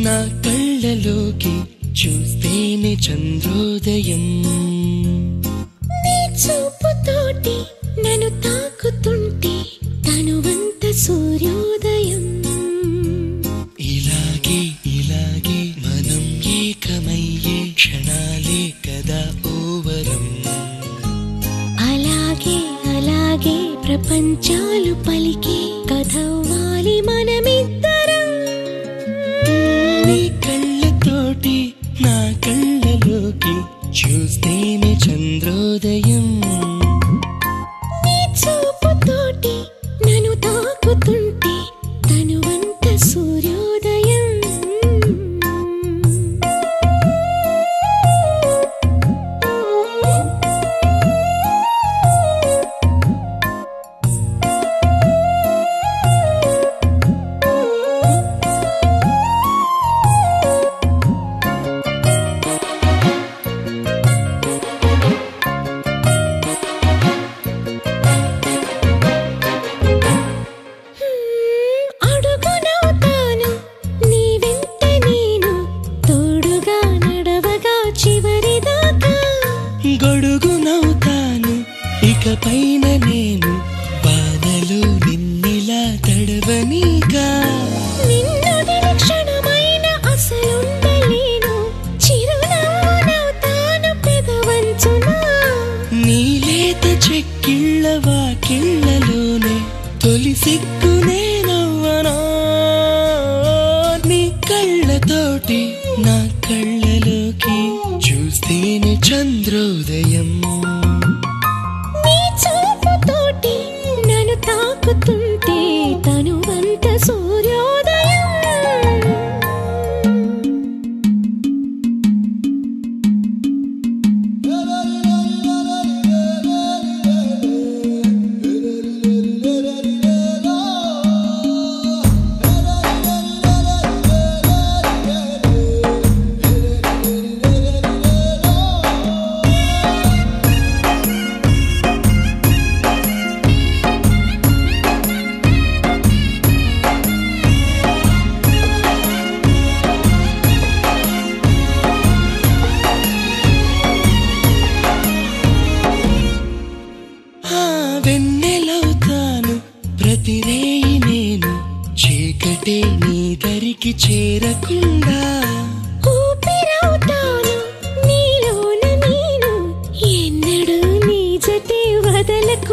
నా కళ్ళలోకి చూస్తేనే చంద్రోదయం. నీ చూపుతోటి నన్ను తాకుతుంటే తనువంత సూర్యోదయం. ఇలాగే ఇలాగే మనం ఏకమయ్యే క్షణాలే కదా ఓవరం. అలాగే అలాగే ప్రపంచాలు పలికే కథవ్వాలి మనమిద్దరం. నీ కళ్ళతోటి నా కళ్ళలోకి చూస్తేనే చంద్రోదయం. నీ చూపుతోటి నన్ను తాకుతుంటే తనువంత సూర్యోదయం. గొడుగునవుతాను ఇకపైన నేను బాధలు నిన్నిలా తడవనీగా. నిన్ను క్షణమైన అసలుండలేను చిరునవ్వునవుతాను పెదవంచునా. నీలేత చెక్కిళ్ళ వాకిళ్ళలోనే తొలి సిగ్గునే నవ్వనా. నీ కళ్ళతోటి నా కళ్ళలోకి చూస్తేనే చంద్రోదయం. నీ చూపుతోటి నన్ను తాకుతుంటే తనువంత సూర్యోదయం. వెన్నెలవుతాను ప్రతి రేయి నేను చీకటే నీ దరికి చేరకుండా. ఊపిరవుతాను నీలోన నేను ఎన్నడూ నీ జతే వదలకు.